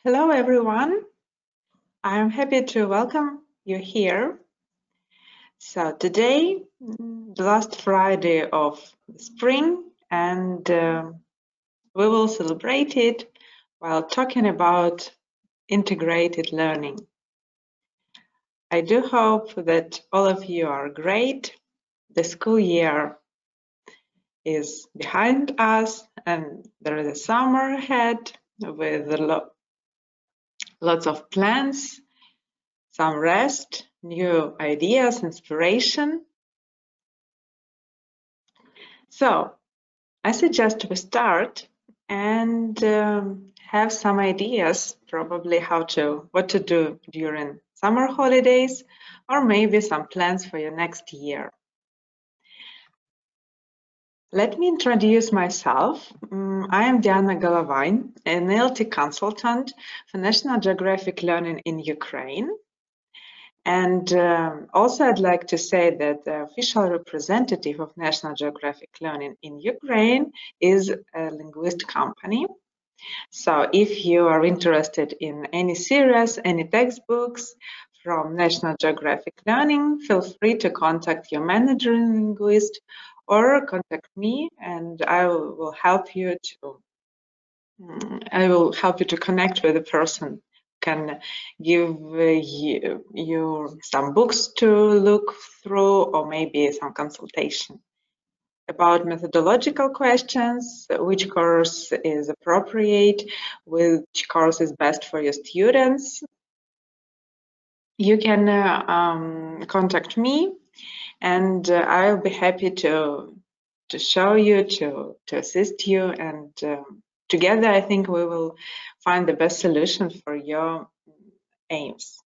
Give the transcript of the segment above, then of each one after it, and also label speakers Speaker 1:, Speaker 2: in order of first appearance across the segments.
Speaker 1: Hello, everyone. I'm happy to welcome you here. So today, the last Friday of the spring, and we will celebrate it while talking about integrated learning. I do hope that all of you are great. The school year is behind us, and there is a summer ahead with lots of plans, some rest, new ideas, inspiration. So I suggest we start and have some ideas, probably what to do during summer holidays, or maybe some plans for your next year. Let me introduce myself. I am Diana Golovan, an ELT consultant for National Geographic Learning in Ukraine. And also I'd like to say that the official representative of National Geographic Learning in Ukraine is a linguist company. So if you are interested in any series, any textbooks from National Geographic Learning, feel free to contact your manager in Linguist or contact me, and I will help you to connect with the person. Can give you some books to look through, or maybe some consultation about methodological questions, which course is appropriate, which course is best for your students. You can contact me, and I'll be happy to show you, to assist you, and together I think we will find the best solution for your aims.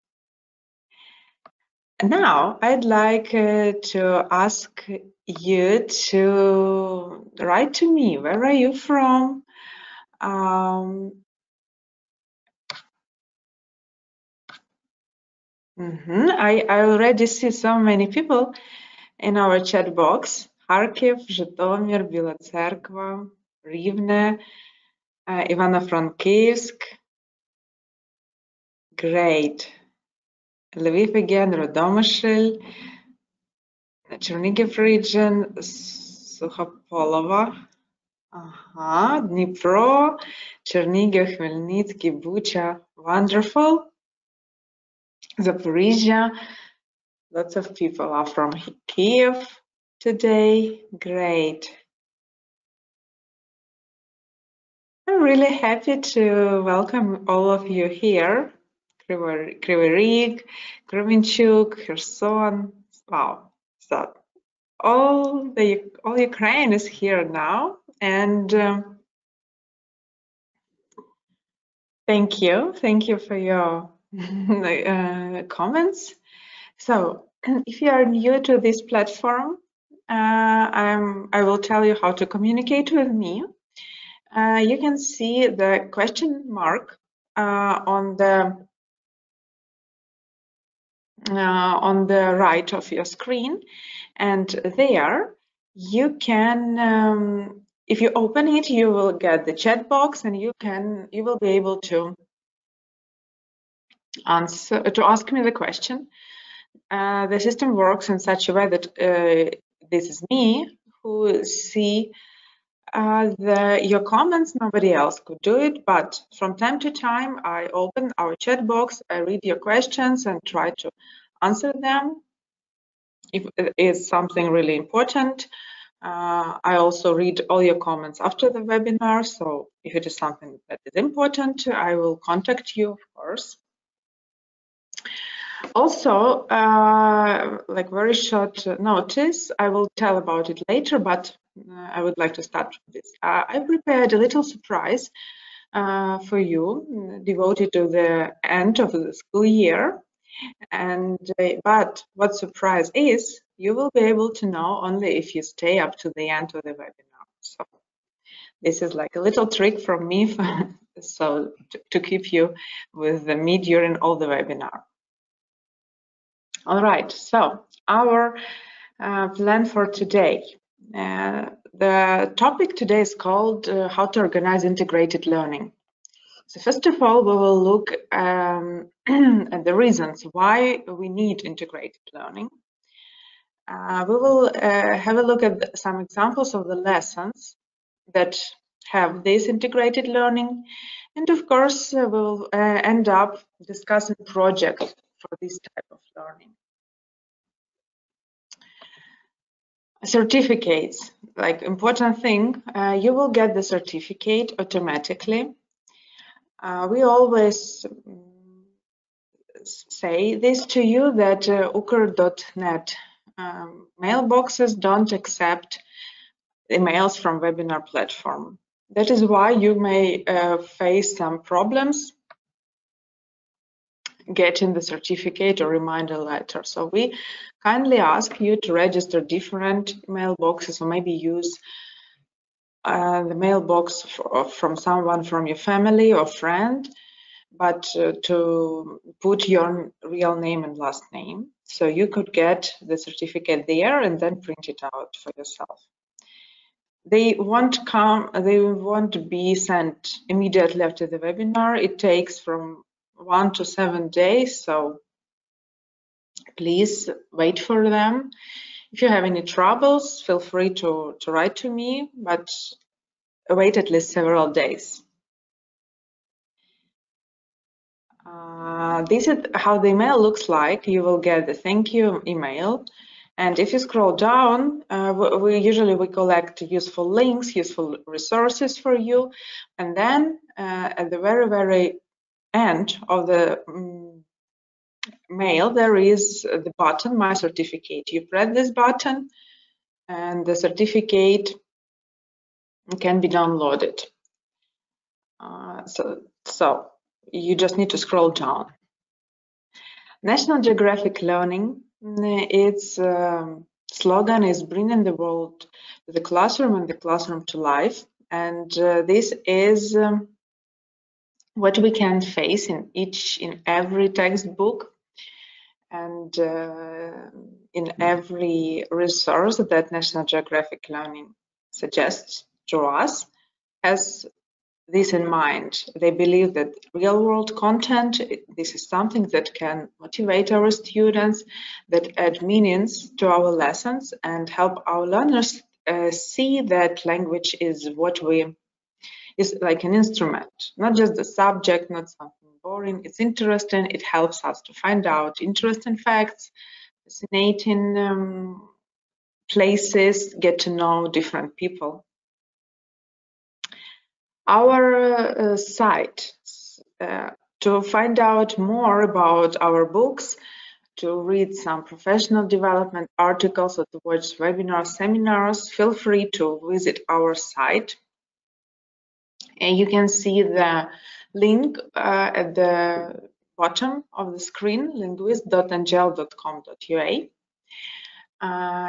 Speaker 1: Now I'd like to ask you to write to me. Where are you from? I already see so many people in our chat box. Kharkiv, Житомир, Біла Церква, Rivne, Ivano-Frankivsk. Great. Lviv again, Radomyshl, Chernigiv region, Sukhopolova. Dnipro, Chernigiv, Khmelnytsky, Bucha. Wonderful. Zaporizhia. Lots of people are from Kiev today. Great. I'm really happy to welcome all of you here. Kryvyi Rih, Kremenchuk, Kherson. Wow. So all Ukraine is here now, and thank you for your comments. So if you are new to this platform, I will tell you how to communicate with me. You can see the question mark on the right of your screen, and there you can, if you open it, you will get the chat box, and you will be able to ask me the question. The system works in such a way that this is me who see your comments. Nobody else could do it, but from time to time I open our chat box, I read your questions and try to answer them. If it is something really important, I also read all your comments after the webinar, so if it is something that is important, I will contact you, of course. Also, like very short notice, I will tell about it later, but I would like to start with this. I prepared a little surprise for you, devoted to the end of the school year. And but what surprise is, you will be able to know only if you stay up to the end of the webinar. So this is like a little trick from me to keep you with me during all the webinar. All right, so our plan for today. The topic today is called how to organize integrated learning. So first of all, we will look at the reasons why we need integrated learning. We will have a look at some examples of the lessons that have this integrated learning. And of course, we will end up discussing projects for this type of learning. Certificates, like important thing, you will get the certificate automatically. We always say this to you that ukr.net mailboxes don't accept emails from webinar platform. That is why you may face some problems getting the certificate or reminder letter. So we kindly ask you to register different mailboxes, or maybe use the mailbox from someone from your family or friend, but to put your real name and last name. So you could get the certificate there and then print it out for yourself. They won't be sent immediately after the webinar. It takes from 1 to 7 days, so please wait for them. If you have any troubles, feel free to write to me, but wait at least several days. This is how the email looks like. You will get the thank you email. And if you scroll down, we collect useful links, useful resources for you. And then at the very, very end of the mail, there is the button, My Certificate. You press this button and the certificate can be downloaded. So you just need to scroll down. National Geographic Learning, its slogan is bringing the world to the classroom and the classroom to life. And this is what we can face in every textbook and in every resource that National Geographic Learning suggests to us, has this in mind. They believe that real-world content, this is something that can motivate our students, that add meanings to our lessons and help our learners see that language is like an instrument, not just the subject, not something boring. It's interesting. It helps us to find out interesting facts, fascinating places, get to know different people. Our site, to find out more about our books, to read some professional development articles, or to watch webinars, seminars, feel free to visit our site. And you can see the link at the bottom of the screen, linguist.angel.com.ua.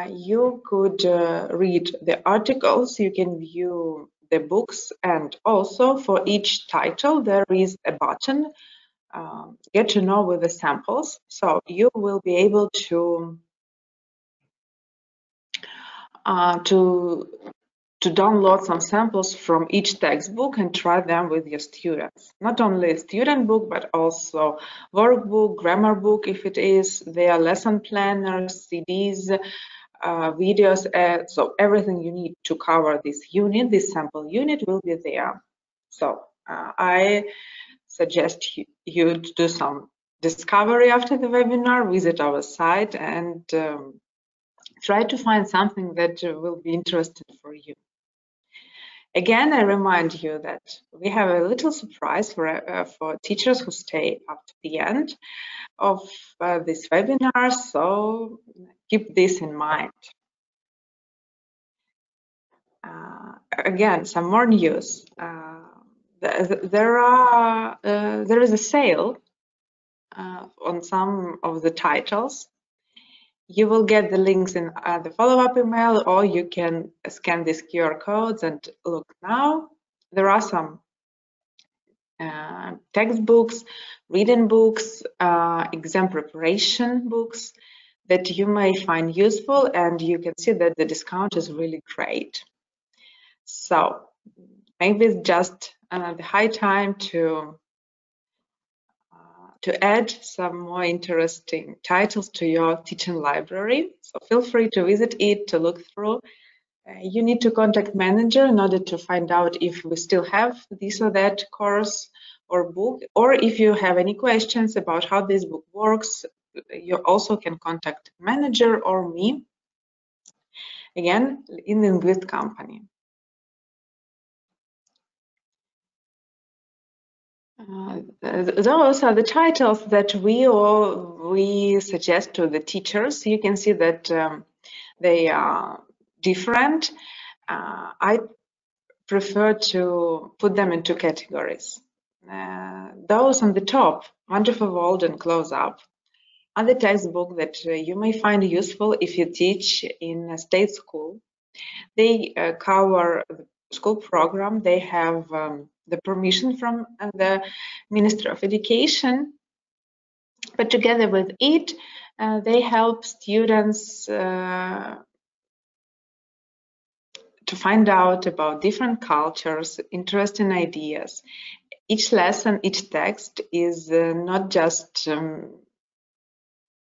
Speaker 1: You could read the articles, you can view the books, and also for each title there is a button, Get to Know with the samples. So you will be able to download some samples from each textbook and try them with your students. Not only a student book, but also workbook, grammar book, if it is, their lesson planners, CDs, videos, so everything you need to cover this unit, this sample unit will be there. So I suggest you to do some discovery after the webinar, visit our site and try to find something that will be interesting for you. Again, I remind you that we have a little surprise for teachers who stay up to the end of this webinar, so keep this in mind. Again, some more news. There is a sale on some of the titles. You will get the links in the follow-up email, or you can scan these QR codes and look now. There are some textbooks, reading books, exam preparation books that you may find useful, and you can see that the discount is really great. So maybe just the high time to add some more interesting titles to your teaching library. So feel free to visit it, to look through. You need to contact manager in order to find out if we still have this or that course or book, or if you have any questions about how this book works, you also can contact manager or me, again, in the Linguist company. Those are the titles that we suggest to the teachers. You can see that they are different. I prefer to put them into categories. Those on the top, Wonderful World and Close Up, are the textbook that you may find useful if you teach in a state school. They cover the school program. They have the permission from the Ministry of Education, but together with it, they help students to find out about different cultures, interesting ideas. Each lesson, each text is not just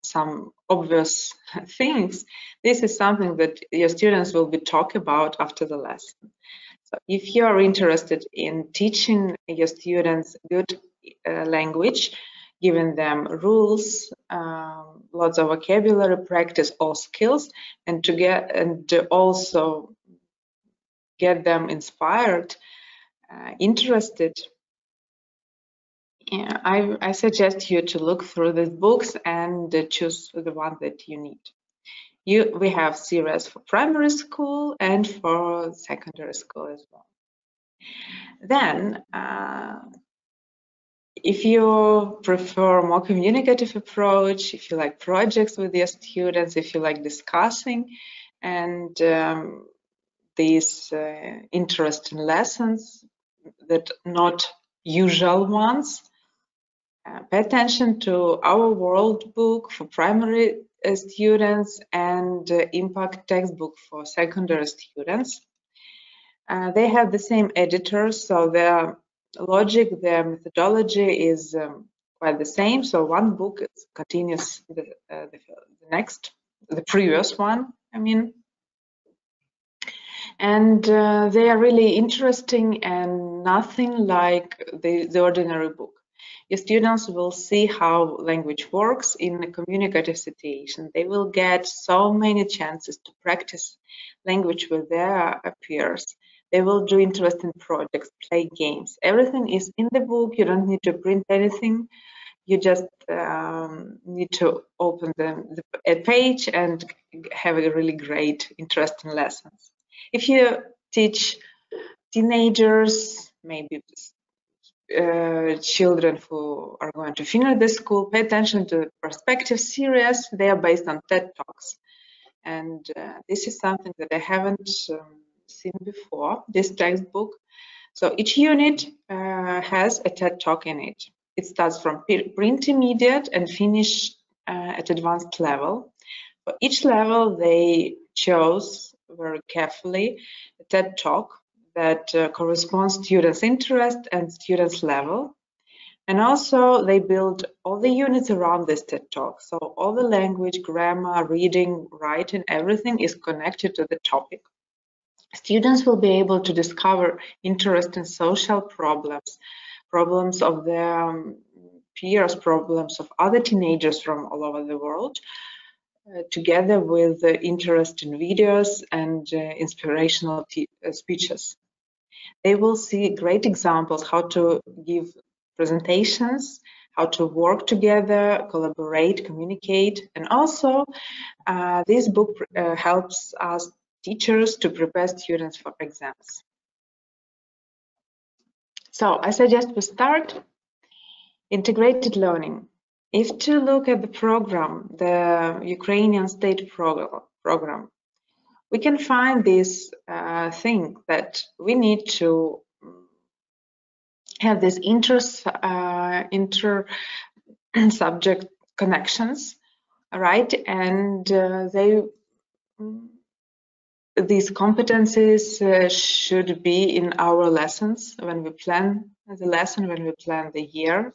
Speaker 1: some obvious things. This is something that your students will be talk about after the lesson. So if you are interested in teaching your students good language, giving them rules, lots of vocabulary practice, all skills, and to also get them inspired, interested, I suggest you to look through these books and choose the one that you need. We have series for primary school and for secondary school as well. Then, if you prefer more communicative approach, if you like projects with your students, if you like discussing and these interesting lessons that not usual ones, pay attention to our world book for primary students and impact textbook for secondary students. They have the same editors, so their logic, their methodology is quite the same. So one book continues the previous one, I mean. And they are really interesting and nothing like the ordinary book. Your students will see how language works in a communicative situation. They will get so many chances to practice language with their peers. They will do interesting projects, play games. Everything is in the book. You don't need to print anything. You just need to open a page and have a really great, interesting lessons. If you teach teenagers, maybe children who are going to finish the school, pay attention to perspective series. They are based on TED Talks. And this is something that I haven't seen before, this textbook. So each unit has a TED Talk in it. It starts from pre-intermediate and finish at advanced level. For each level, they chose very carefully a TED Talk that corresponds to students' interest and students' level. And also they build all the units around this TED Talk. So all the language, grammar, reading, writing, everything is connected to the topic. Students will be able to discover interesting social problems, problems of their peers, problems of other teenagers from all over the world, together with interesting videos and inspirational speeches. They will see great examples how to give presentations, how to work together, collaborate, communicate, and also this book helps us teachers to prepare students for exams. So I suggest we start integrated learning. If to look at the program, the Ukrainian state program, we can find this thing that we need to have these inter-subject connections, right? And these competencies should be in our lessons when we plan the lesson, when we plan the year.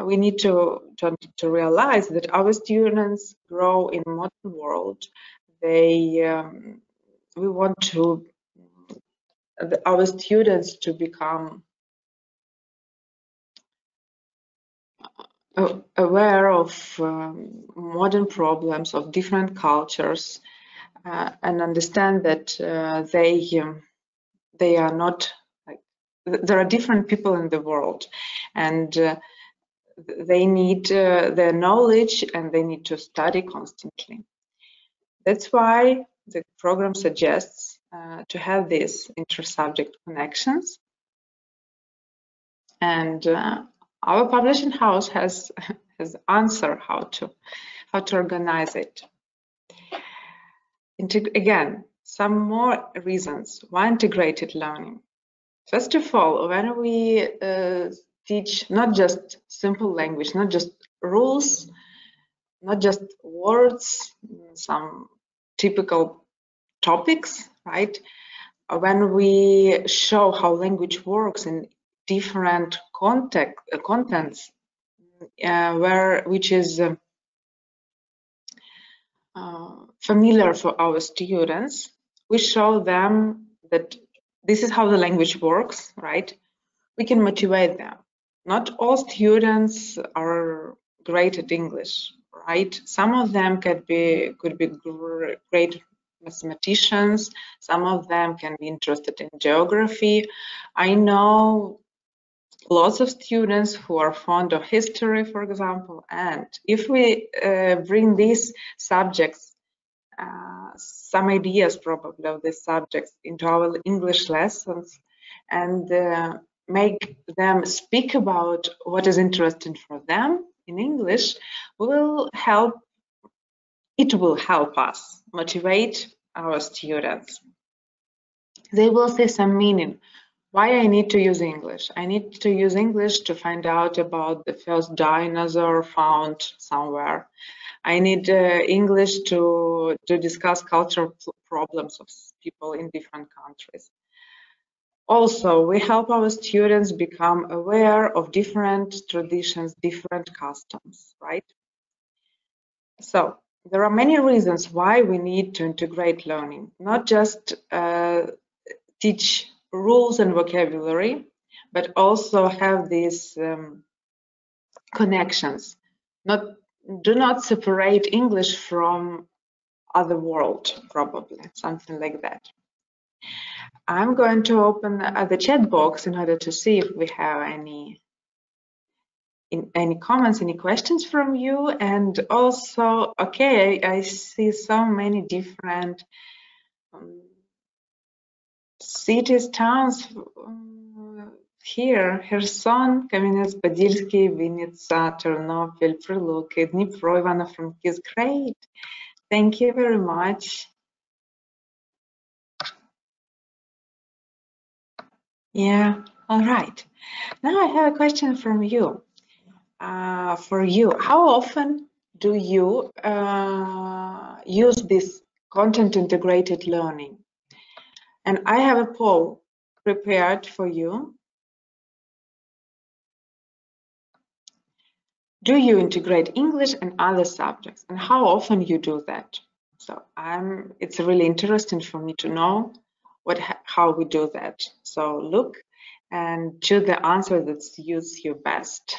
Speaker 1: We need to realize that our students grow in modern world. We want our students to become aware of modern problems of different cultures, and understand that they are not like, there are different people in the world, and they need their knowledge, and they need to study constantly. That's why the program suggests to have these inter-subject connections, and our publishing house has answered how to organize it. Again, some more reasons why integrated learning. First of all, when we teach not just simple language, not just rules, not just words, some typical topics, right? When we show how language works in different contents, which is familiar for our students, we show them that this is how the language works, right? We can motivate them. Not all students are great at English, right? Some of them could be great mathematicians. Some of them can be interested in geography. I know lots of students who are fond of history, for example, and if we bring these subjects, some ideas probably of these subjects into our English lessons, and make them speak about what is interesting for them in English, it will help us motivate our students. They will see some meaning. Why I need to use English? I need to use English to find out about the first dinosaur found somewhere. I need English to discuss cultural problems of people in different countries. Also, we help our students become aware of different traditions, different customs, right? So there are many reasons why we need to integrate learning, not just teach rules and vocabulary, but also have these connections. Do not separate English from other world, probably, something like that. I'm going to open the chat box in order to see if we have any comments, any questions from you. And also, okay, I see so many different cities, towns here: Херсон, Кам'янець-Подільський, Вінниця, Тернопіль, Прилуки, Дніпро, Івано-Франківськ. Great. Thank you very much. Yeah, all right. Now I have a question from you. For you, how often do you use this content integrated learning? And I have a poll prepared for you. Do you integrate English and other subjects, and how often you do that? So it's really interesting for me to know how we do that. So look and choose the answer that suits you best.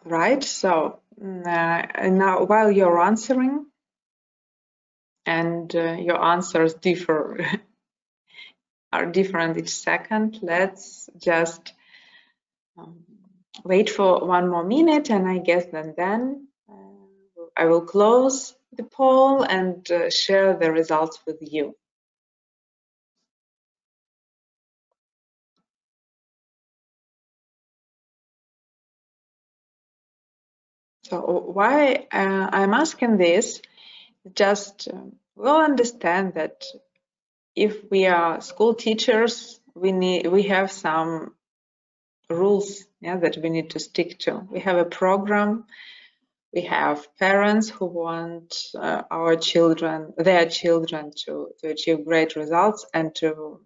Speaker 1: Right, so now while you're answering, and your answers are different each second, let's just wait for one more minute, and I guess then I will close the poll and share the results with you. So why I'm asking this, just we'll understand that if we are school teachers, we have some rules, yeah, that we need to stick to. We have a program. We have parents who want their children to achieve great results and to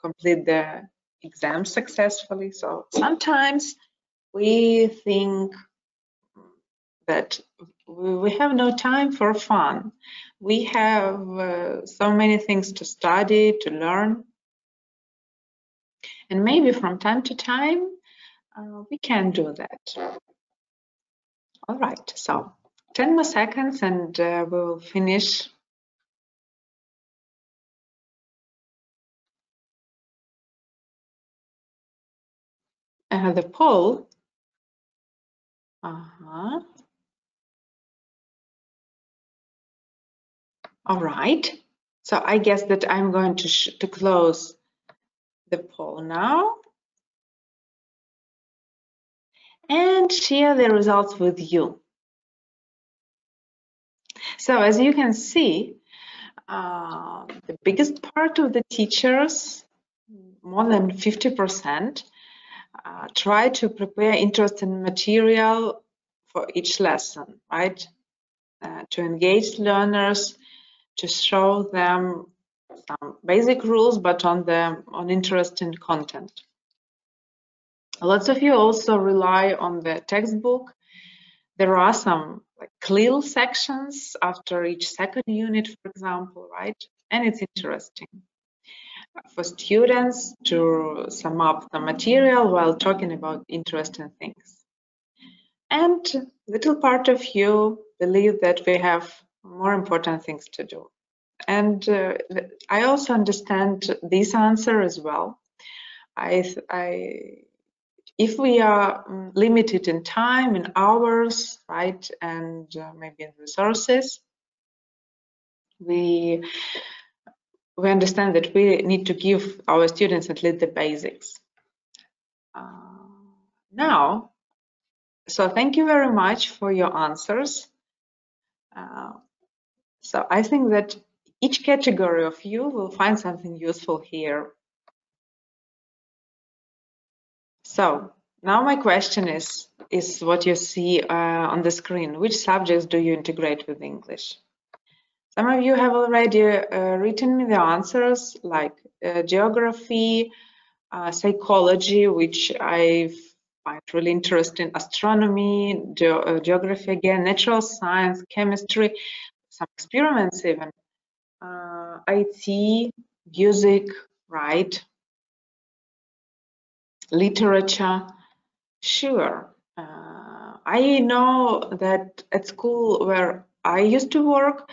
Speaker 1: complete their exams successfully. So sometimes we think that we have no time for fun. We have so many things to study, to learn. And maybe from time to time, we can do that. All right, so 10 more seconds and we will finish. The poll. All right. So I guess that I'm going to close the poll now and share the results with you. So as you can see, the biggest part of the teachers, more than 50%, try to prepare interesting material for each lesson, right? To engage learners, to show them some basic rules, but on interesting content. Lots of you also rely on the textbook. There are some like CLIL sections after each second unit, for example, right? And it's interesting for students to sum up the material while talking about interesting things. And little part of you believe that we have more important things to do. And I also understand this answer as well. If we are limited in time, in hours, right, and maybe in resources, we understand that we need to give our students at least the basics. Now, so thank you very much for your answers. So I think that each category of you will find something useful here. So now my question is what you see on the screen. Which subjects do you integrate with English? Some of you have already written me the answers, like geography, psychology, which I find really interesting, astronomy, geography again, natural science, chemistry, some experiments even, IT, music, right, literature. Sure. I know that at school where I used to work,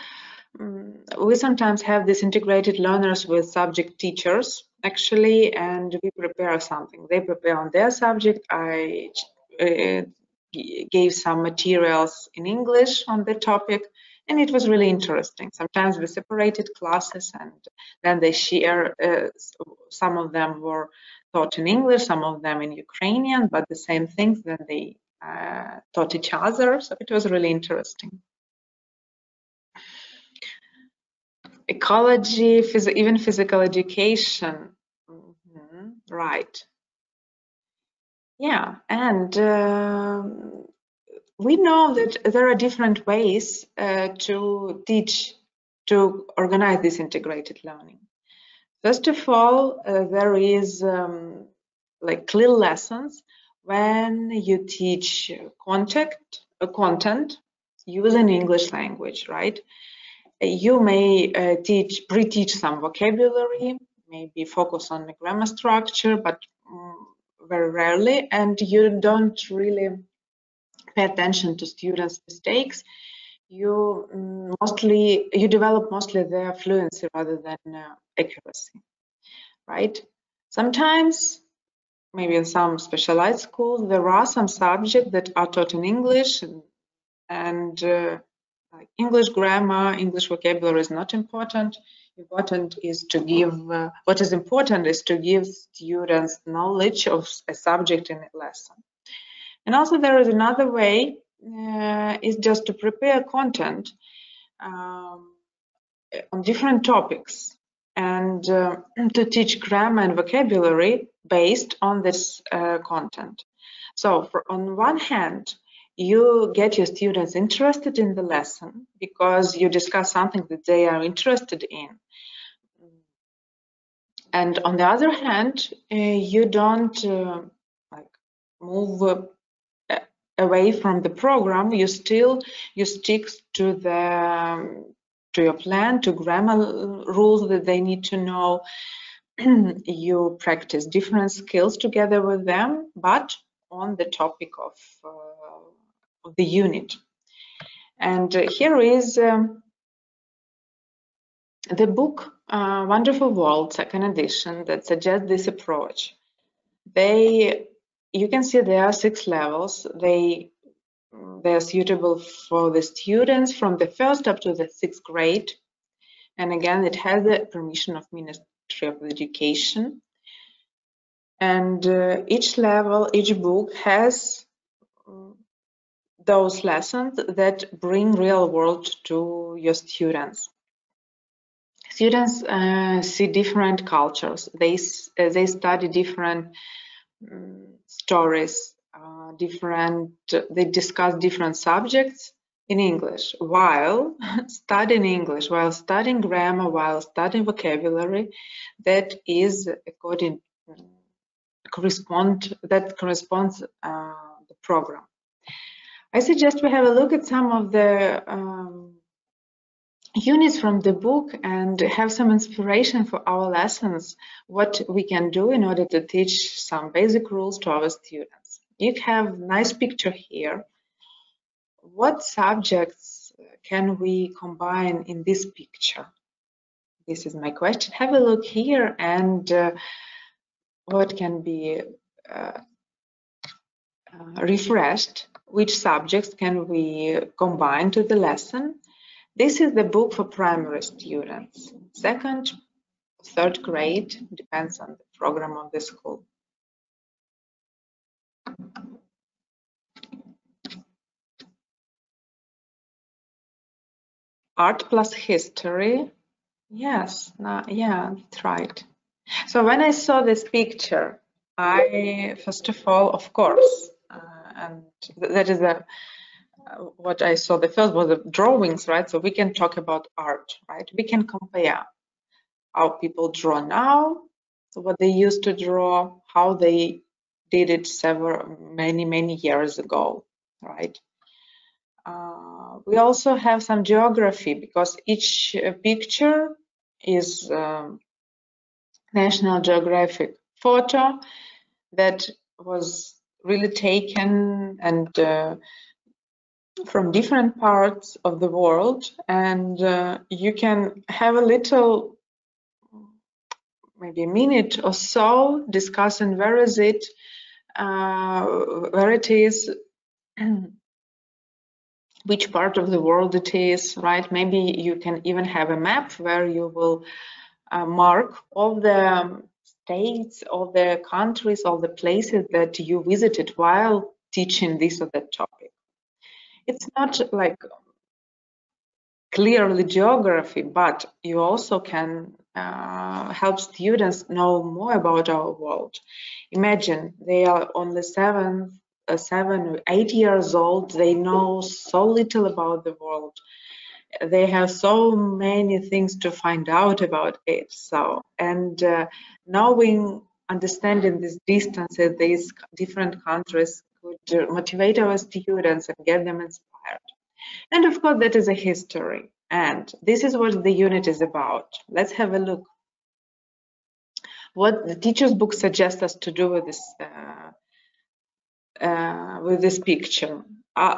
Speaker 1: we sometimes have these integrated learners with subject teachers, actually, and we prepare something. They prepare on their subject. I gave some materials in English on the topic, and it was really interesting. Sometimes we separated classes, and then they share. Some of them were taught in English, some of them in Ukrainian, but the same things that they taught each other. So it was really interesting. Ecology, even physical education. Right. Yeah, and we know that there are different ways to teach, to organize this integrated learning. First of all, there is like clear lessons when you teach content using English language, right? You may pre-teach some vocabulary, maybe focus on the grammar structure, but very rarely, and you don't really pay attention to students' mistakes. You develop mostly their fluency rather than accuracy, right? Sometimes, maybe in some specialized schools, there are some subjects that are taught in English, and like English grammar, English vocabulary is not important. Important is to give, what is important is to give students knowledge of a subject in a lesson. And also there is another way, is just to prepare content on different topics and to teach grammar and vocabulary based on this content. So on one hand, you get your students interested in the lesson because you discuss something that they are interested in. And on the other hand, you don't like move away from the program. You stick to your plan, to grammar rules that they need to know. You practice different skills together with them, but on the topic of the unit. And here is the book Wonderful World, second edition, that suggests this approach. You can see there are 6 levels. They are suitable for the students from the 1st up to the 6th grade. And again, it has the permission of Ministry of Education. And each level, each book has those lessons that bring real world to your students. Students see different cultures. They study different stories, they discuss different subjects in English while studying English, while studying grammar, while studying vocabulary. That is corresponds the program. I suggest we have a look at some of the units from the book and have some inspiration for our lessons, what we can do in order to teach some basic rules to our students. You have a nice picture here. What subjects can we combine in this picture? This is my question. Have a look here and what can be refreshed. Which subjects can we combine to the lesson? This is the book for primary students, 2nd, 3rd grade, depends on the program of the school. Art plus history. Yes, yeah, that's right. So when I saw this picture, I, first of all, of course, and that is what I saw the first was the drawings, right? So we can talk about art, right? We can compare how people draw now, so what they used to draw, how they did it many years ago, right? We also have some geography because each picture is National Geographic photo that was really taken and from different parts of the world, and you can have a little, maybe a minute or so, discussing where is it, where it is, which part of the world it is, right? Maybe you can even have a map where you will mark all the states, all the countries, all the places that you visited while teaching this or that topic. It's not like clearly geography, but you also can help students know more about our world. Imagine they are only 7 or 8 years old. They know so little about the world. They have so many things to find out about it. So, and knowing, understanding these distances, these different countries could motivate our students and get them inspired. And of course, that is a history. And this is what the unit is about. Let's have a look. What the teacher's book suggests us to do with this picture.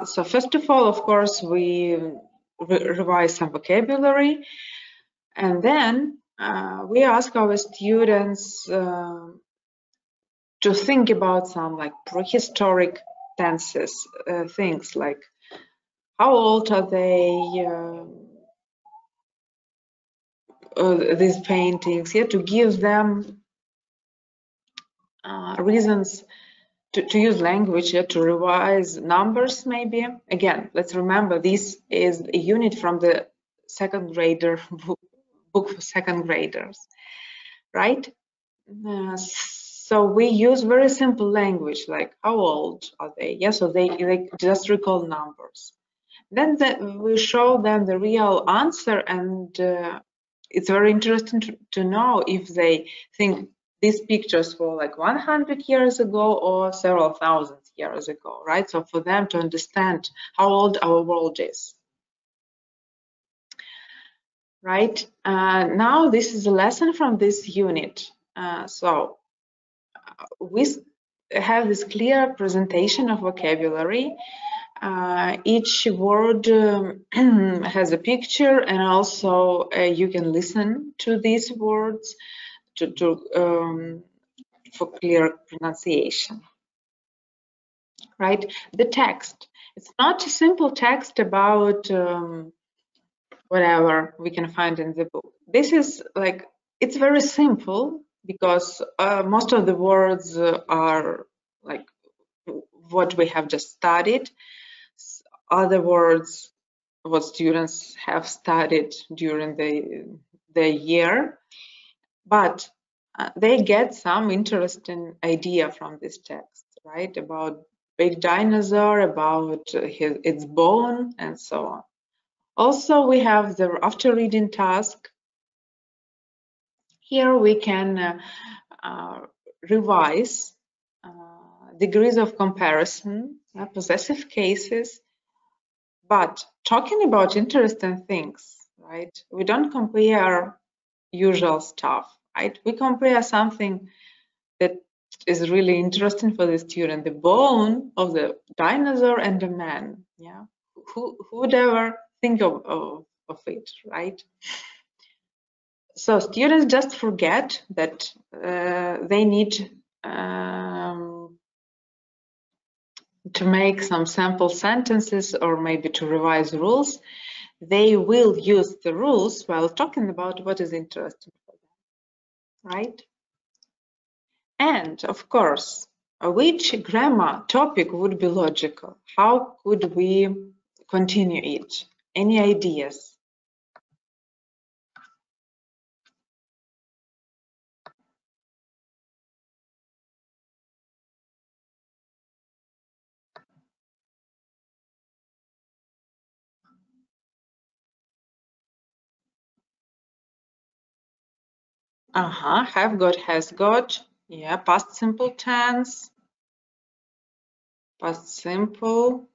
Speaker 1: So first of all, of course, we revise some vocabulary, and then we ask our students to think about some like prehistoric tenses, things like how old are they, these paintings, yeah, to give them reasons to use language, to revise numbers maybe. Again, let's remember this is a unit from the second grader book for second graders, right? So we use very simple language like how old are they? Yeah, so they just recall numbers. Then we show them the real answer, and it's very interesting to know if they think these pictures were like 100 years ago or several thousand years ago, right? So for them to understand how old our world is, right? Now this is a lesson from this unit. So we have this clear presentation of vocabulary. Each word has a picture, and also you can listen to these words for clear pronunciation. Right? The text. It's not a simple text about whatever we can find in the book. This is like, it's very simple because most of the words are like what we have just studied. Other words, what students have studied during the year, but they get some interesting idea from this text, right? About big dinosaur, about its bone, and so on. Also, we have the after reading task. Here we can revise degrees of comparison, possessive cases, but talking about interesting things, right? We don't compare usual stuff, right? We compare something that is really interesting for the student, the bone of the dinosaur and the man, yeah? Who would ever think of it, right? So students just forget that they need to make some sample sentences or maybe to revise rules. They will use the rules while talking about what is interesting for them, right? And of course, which grammar topic would be logical? How could we continue it? Any ideas? Have got, has got. Yeah, past simple tense. Past simple.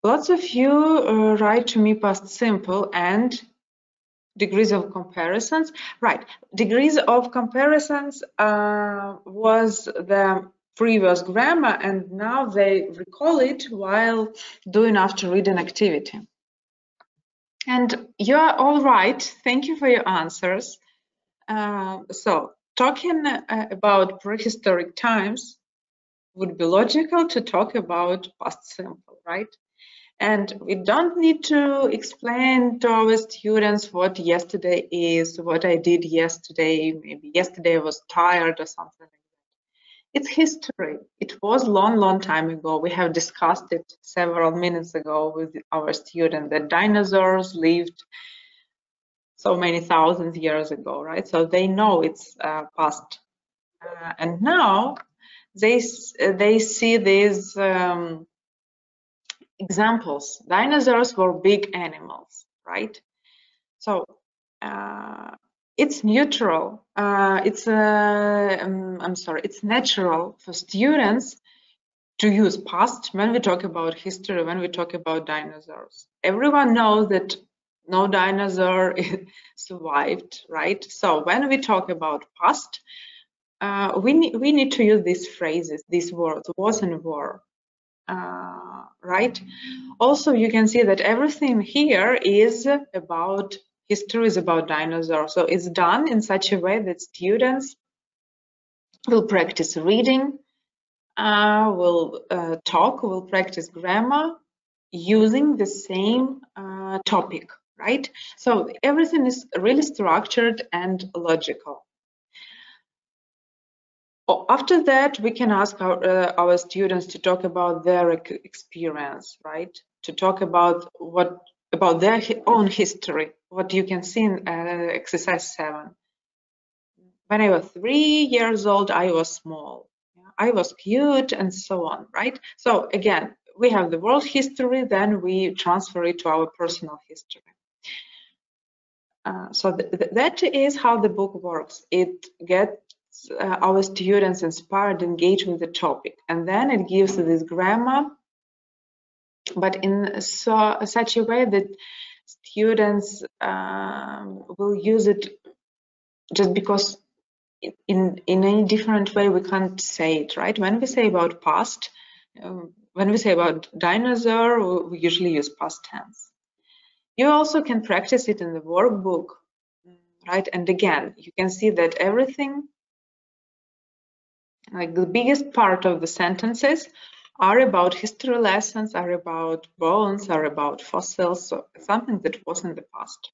Speaker 1: Lots of you write to me past simple and degrees of comparisons. Right, degrees of comparisons was the previous grammar, and now they recall it while doing after reading activity. And you are all right. Thank you for your answers. So talking about prehistoric times would be logical to talk about past simple, right? And we don't need to explain to our students what yesterday is, what I did yesterday. Maybe yesterday I was tired or something like that. It's history. It was long time ago. We have discussed it several minutes ago with our student that dinosaurs lived so many thousands years ago, right? So they know it's past. And now they see these examples. Dinosaurs were big animals, right? So it's neutral. It's natural for students to use past when we talk about history, when we talk about dinosaurs. Everyone knows that no dinosaur survived, right? So when we talk about past, we need to use these phrases, these words, was and were. Right? Also, you can see that everything here is about history, is about dinosaurs. So it's done in such a way that students We'll practice reading, we'll talk, we'll practice grammar using the same topic, right? So everything is really structured and logical. After that, we can ask our students to talk about their experience, right? To talk about their own history, what you can see in exercise 7. When I was 3 years old, I was small. I was cute, and so on, right? So again, we have the world history, then we transfer it to our personal history. So that is how the book works. It gets our students inspired, engaged with the topic, and then it gives this grammar, but in such a way that students will use it just because in any different way we can't say it, right? When we say about past, when we say about dinosaur, we usually use past tense. You also can practice it in the workbook, right? And again, you can see that everything, like the biggest part of the sentences, are about history lessons, are about bones, are about fossils, so something that was in the past.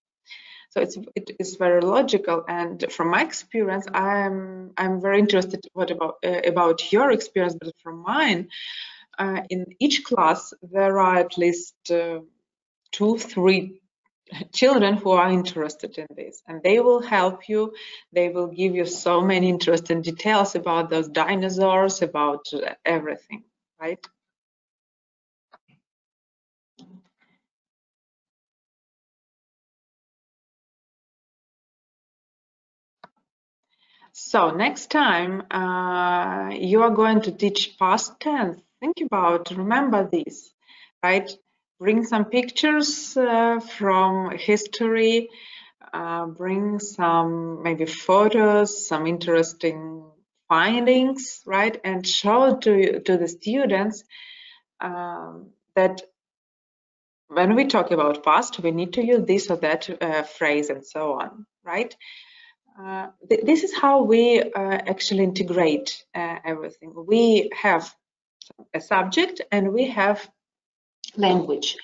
Speaker 1: So it is very logical, and from my experience, I'm very interested about your experience, but from mine, in each class there are at least 2-3 children who are interested in this, and they will help you. They will give you so many interesting details about those dinosaurs, about everything, right? So next time you are going to teach past tense, think about, remember this, right? Bring some pictures from history, bring some maybe photos, some interesting findings, right? And show to the students that when we talk about past, we need to use this or that phrase and so on, right? This is how we actually integrate everything. We have a subject and we have language.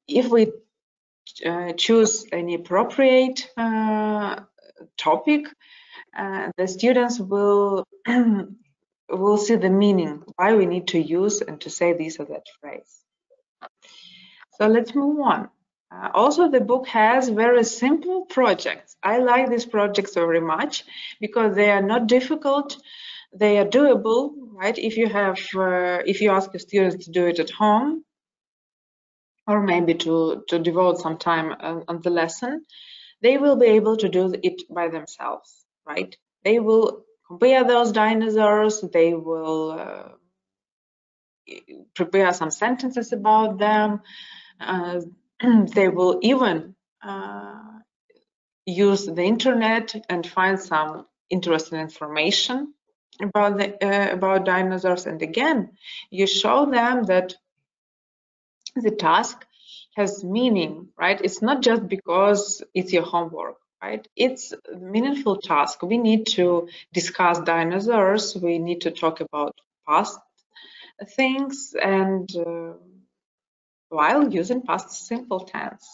Speaker 1: If we choose any appropriate topic, the students will will see the meaning, why we need to use and to say this or that phrase. So let's move on. Also, the book has very simple projects. I like these projects very much because they are not difficult. They are doable, right? If you have, if you ask your students to do it at home, or maybe to devote some time on the lesson, they will be able to do it by themselves, right? They will compare those dinosaurs. They will prepare some sentences about them. They will even use the internet and find some interesting information about dinosaurs. And again, you show them that the task has meaning, right? It's not just because it's your homework, right? It's a meaningful task. We need to discuss dinosaurs. We need to talk about past things, and while using past simple tense.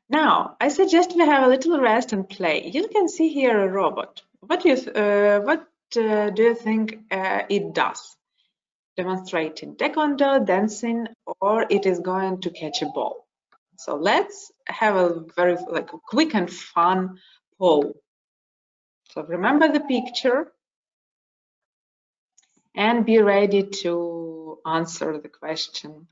Speaker 1: Now, I suggest we have a little rest and play. You can see here a robot. What do you think it does? Demonstrating taekwondo, dancing, or it is going to catch a ball? So let's have a very quick and fun poll. So remember the picture and be ready to answer the question.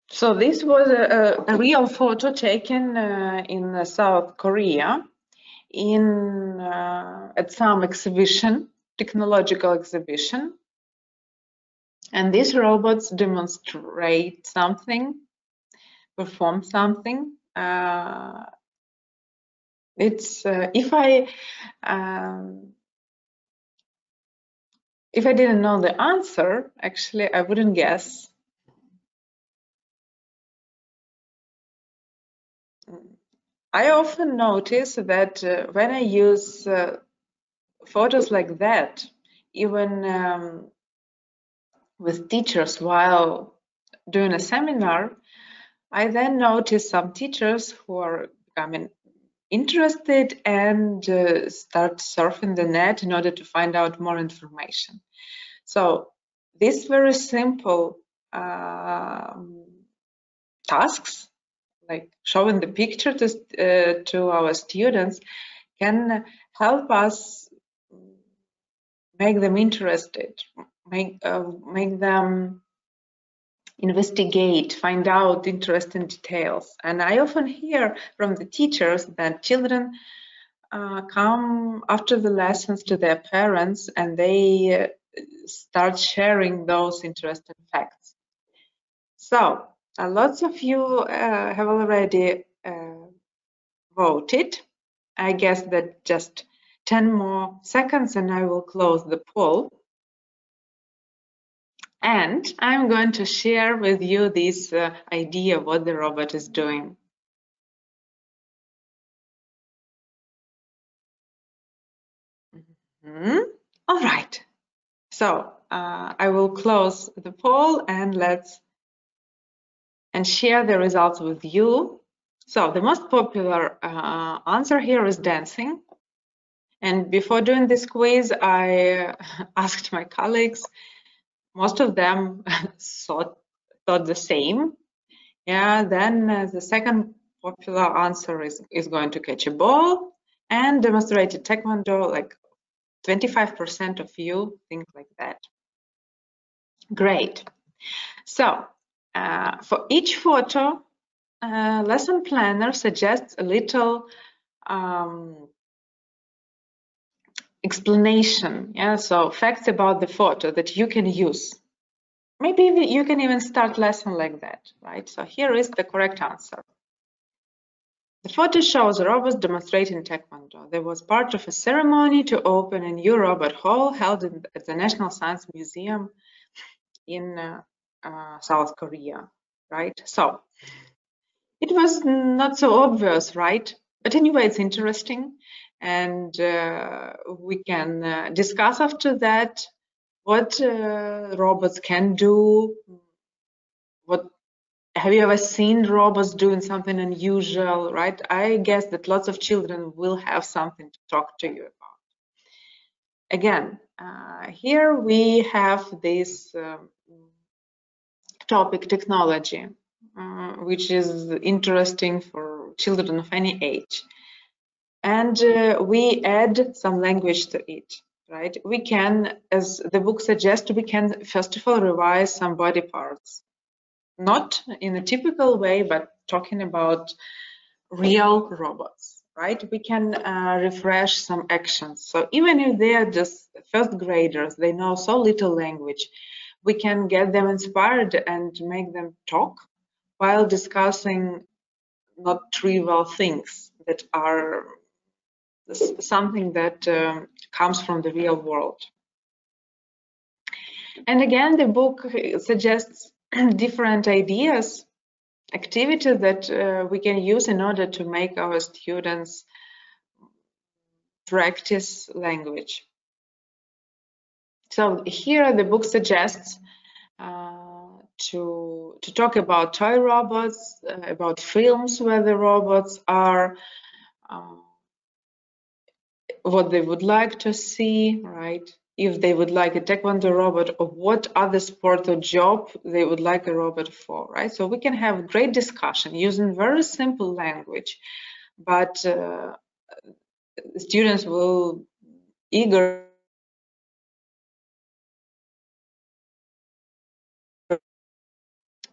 Speaker 1: So this was a real photo taken in South Korea in at some exhibition, technological exhibition. And these robots demonstrate something perform something. It's if I didn't know the answer, actually, I wouldn't guess. I often notice that when I use photos like that, even with teachers while doing a seminar, I then notice some teachers who are becoming interested and start surfing the net in order to find out more information. So these very simple tasks, like showing the picture to our students, can help us make them interested, make them investigate, find out interesting details. And I often hear from the teachers that children come after the lessons to their parents and they start sharing those interesting facts. So lots of you have already voted. I guess that just 10 more seconds and I will close the poll. And I'm going to share with you this idea of what the robot is doing. All right. So I will close the poll and share the results with you. So the most popular answer here is dancing. And before doing this quiz, I asked my colleagues. Most of them thought the same. Yeah. Then the second popular answer is going to catch a ball, and demonstrated taekwondo. Like 25% of you think like that. Great. So for each photo, lesson planner suggests a little explanation. Yeah, so facts about the photo that you can use. Maybe you can even start lesson like that, right? So here is the correct answer. The photo shows robots demonstrating taekwondo. There was part of a ceremony to open a new robot hall held at the National Science Museum in South Korea, right? So it was not so obvious, right? But anyway, it's interesting, and we can discuss after that what robots can do. What have you ever seen robots doing something unusual, right? I guess that lots of children will have something to talk to you about. Again, here we have this topic, technology, which is interesting for children of any age. And we add some language to it, right? We can, as the book suggests, we can first of all revise some body parts. Not in a typical way, but talking about real robots, right? We can refresh some actions. So even if they are just first graders, they know so little language, we can get them inspired and make them talk while discussing not trivial things that are something that comes from the real world. And again, the book suggests different ideas, activities that we can use in order to make our students practice language. So here the book suggests to talk about toy robots, about films where the robots are, what they would like to see, right? If they would like a taekwondo robot, or what other sport or job they would like a robot for, right? So we can have great discussion using very simple language, but students will eager.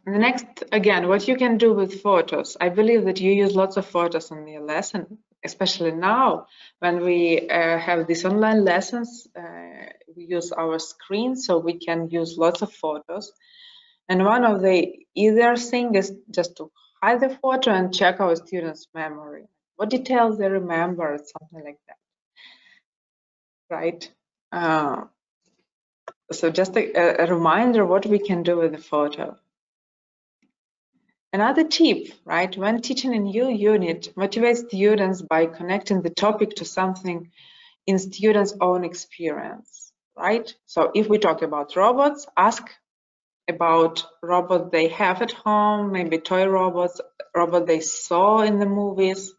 Speaker 1: The next, again, what you can do with photos. I believe that you use lots of photos in your lesson, especially now when we have these online lessons. We use our screen, so we can use lots of photos. And one of the easier things is just to hide the photo and check our students' memory. What details they remember, something like that, right? So just a reminder what we can do with the photo. Another tip, right? When teaching a new unit, motivate students by connecting the topic to something in students' own experience, right? So if we talk about robots, ask about robots they have at home, maybe toy robots, robot they saw in the movies.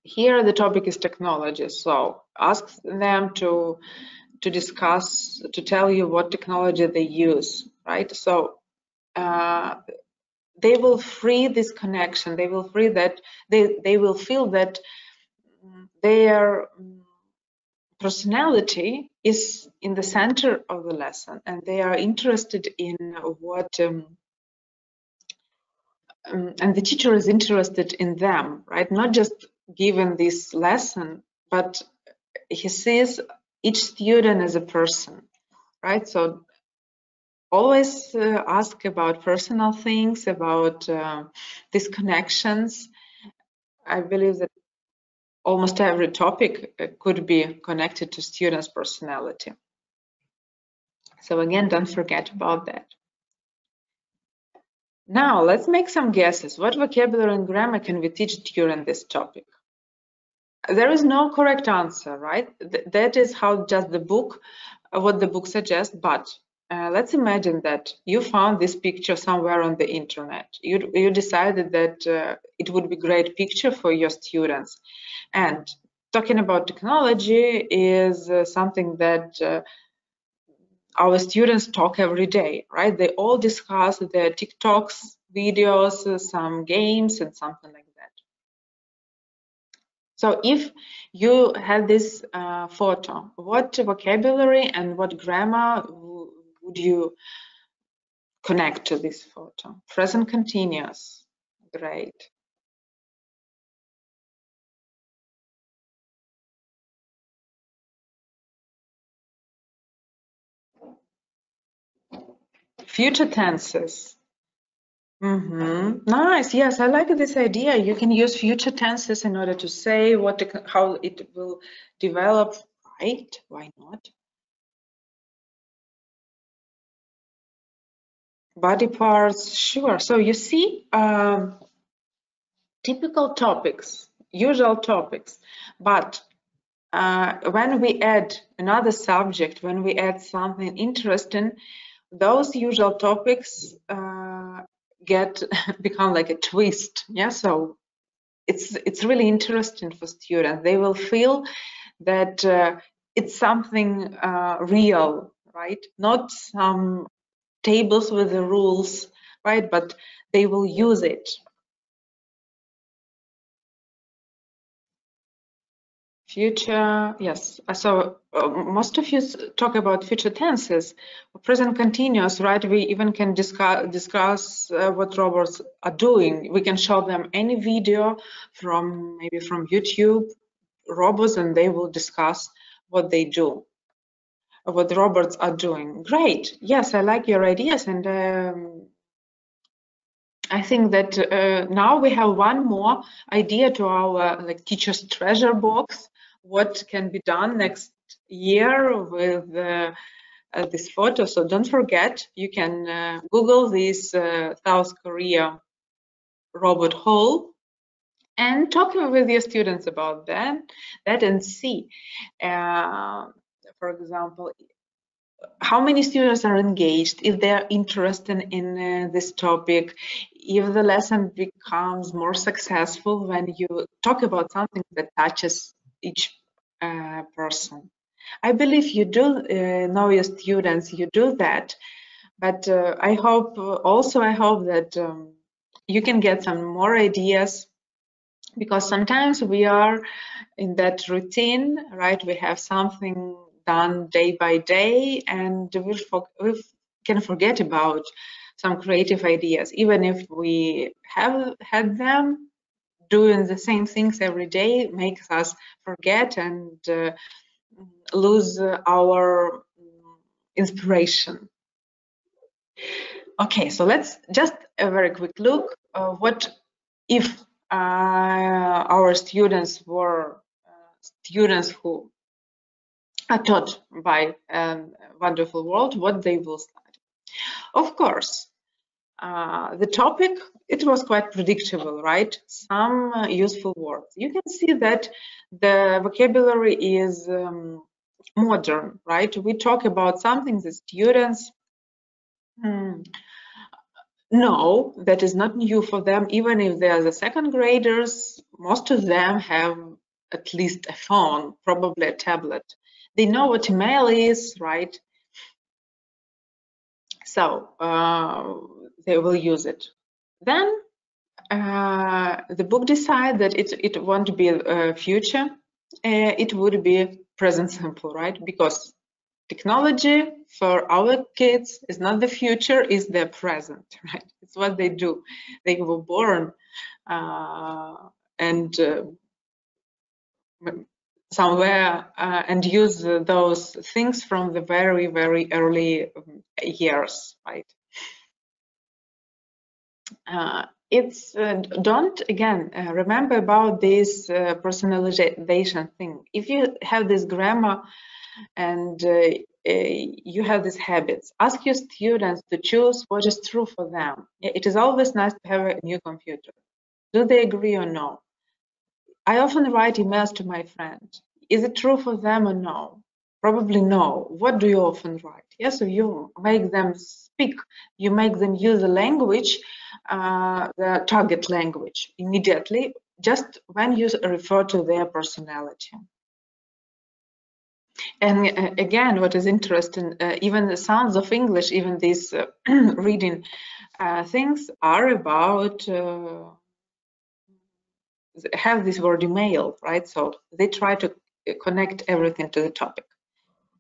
Speaker 1: Here the topic is technology, so ask them to discuss, to tell you what technology they use, right? So they will free this connection. They will free that they will feel that their personality is in the center of the lesson, and they are interested in what and the teacher is interested in them, right? Not just given this lesson, but he sees each student as a person, right? So always ask about personal things, about these connections. I believe that almost every topic could be connected to students' personality. So again, don't forget about that. Now, let's make some guesses. What vocabulary and grammar can we teach during this topic? There is no correct answer, right? That is how just the book, what the book suggests, but let's imagine that you found this picture somewhere on the internet. You decided that it would be a great picture for your students. And talking about technology is something that our students talk every day, right? They all discuss their TikToks, videos, some games, and something like that. So if you had this photo, what vocabulary and what grammar would you connect to this photo? Present continuous, great. Future tenses. Nice. Yes, I like this idea. You can use future tenses in order to say how it will develop, right? Why not? Body parts, sure. So you see, typical topics, usual topics, but when we add another subject, when we add something interesting, those usual topics become like a twist. Yeah, so it's really interesting for students. They will feel that it's something real, right? Not some tables with the rules, right? But they will use it. Future, yes. So most of you talk about future tenses, present continuous, right? We even can discuss what robots are doing. We can show them any video maybe from YouTube, robots, and they will discuss what they do, what the robots are doing. Great. Yes, I like your ideas, and I think that now we have one more idea to our teacher's treasure box. What can be done next year with this photo? So don't forget, you can Google this South Korea robot hall and talk with your students about that and see, for example, how many students are engaged, if they're interested in this topic, if the lesson becomes more successful when you talk about something that touches each person. I believe you do know your students, you do that, but I hope that you can get some more ideas, because sometimes we are in that routine, right? We have something done day by day, and we can forget about some creative ideas, even if we have had them. Doing the same things every day makes us forget and lose our inspiration. Okay, so let's just a very quick look. What if our students were students who are taught by a wonderful world, what they will study? Of course, the topic, it was quite predictable, right? Some useful words. You can see that the vocabulary is modern, right? We talk about something the students know that is not new for them. Even if they are the second graders, most of them have at least a phone, probably a tablet. They know what email is, right? So they will use it. Then the book decides that it won't be a future, it would be present simple, right? Because technology for our kids is not the future, is their present, right? It's what they do. They were born and somewhere and use those things from the very, very early years, right? It's don't again remember about this personalization thing. If you have this grammar and you have these habits, ask your students to choose what is true for them. It is always nice to have a new computer. Do they agree or no? I often write emails to my friends. Is it true for them or no? Probably no. What do you often write? Yes, so you make them speak. You make them use the language, the target language immediately, just when you refer to their personality. And again, what is interesting, even the sounds of English, even these reading things are about have this word email, right? So they try to connect everything to the topic.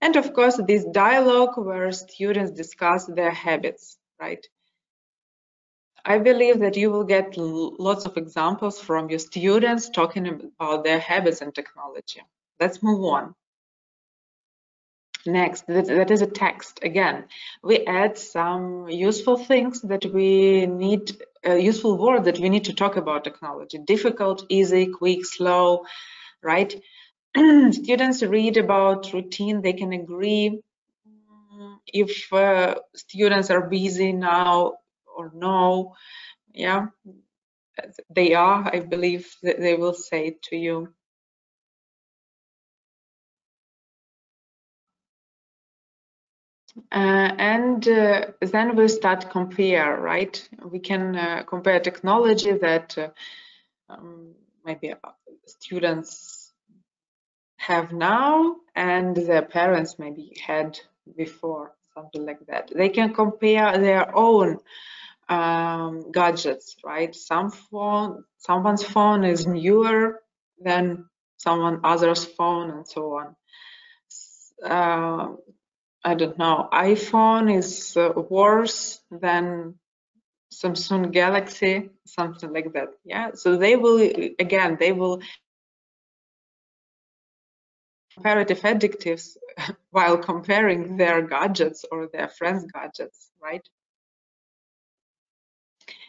Speaker 1: And of course, this dialogue where students discuss their habits, right? I believe that you will get lots of examples from your students talking about their habits and technology. Let's move on. Next, that is a text. Again, we add some useful things that we need, useful words that we need to talk about technology. Difficult, easy, quick, slow, right? Students read about routine, they can agree if students are busy now or no. Yeah, they are, I believe that they will say it to you. And then we start compare, right? We can compare technology that maybe students have now and their parents maybe had before, something like that. They can compare their own gadgets, right? Someone's phone is newer than someone other's phone, and so on. I don't know. iPhone is worse than Samsung Galaxy, something like that. Yeah. So they will again. They will comparative adjectives while comparing their gadgets or their friends' gadgets, right?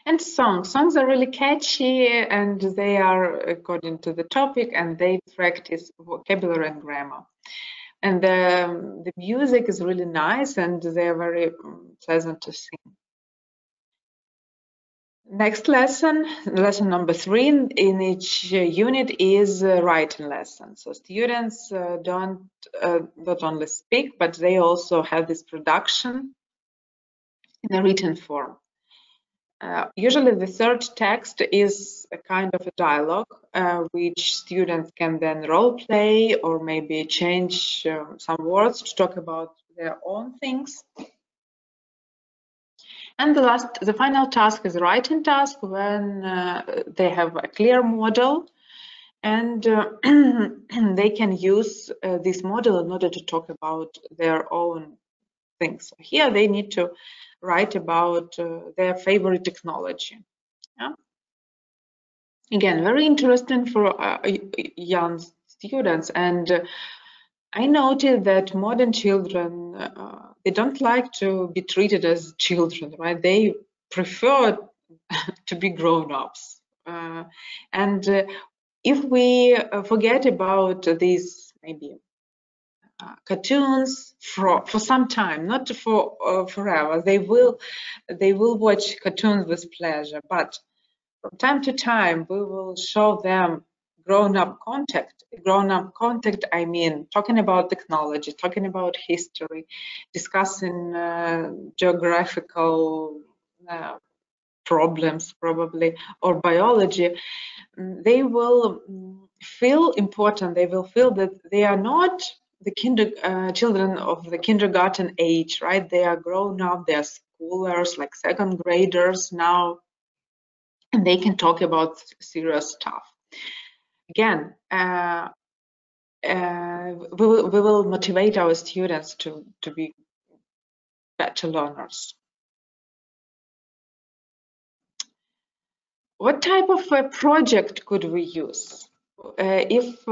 Speaker 1: And songs are really catchy and they are according to the topic and they practice vocabulary and grammar. And the music is really nice and they're very pleasant to sing. Next lesson, lesson number 3 in each unit is writing lesson. So students don't not only speak, but they also have this production in a written form. Usually the third text is a kind of a dialogue which students can then role play or maybe change some words to talk about their own things. And the final task is writing task when they have a clear model and they can use this model in order to talk about their own things. Here they need to write about their favorite technology. Yeah? Again, very interesting for young students. And I noted that modern children they don't like to be treated as children, right? They prefer to be grown-ups. And if we forget about these maybe cartoons for some time, not for forever, they will watch cartoons with pleasure, but from time to time we will show them grown-up contact. Grown-up contact, I mean talking about technology, talking about history, discussing geographical problems probably, or biology. They will feel important. They will feel that they are not the children of the kindergarten age, right? They are grown up, they are schoolers, like second graders now, and they can talk about serious stuff. Again, we will motivate our students to be better learners. What type of a project could we use if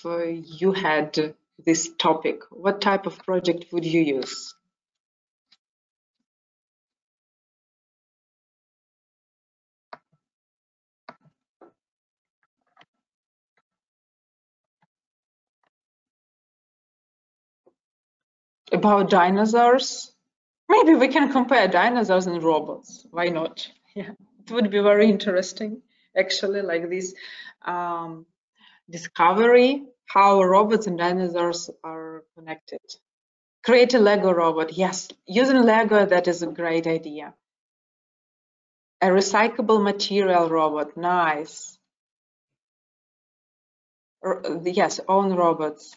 Speaker 1: you had this topic? What type of project would you use? About dinosaurs? Maybe we can compare dinosaurs and robots. Why not? Yeah, it would be very interesting, actually, like this discovery, how robots and dinosaurs are connected. Create a Lego robot. Yes, using Lego, that is a great idea. A recyclable material robot. Nice. Yes, own robots.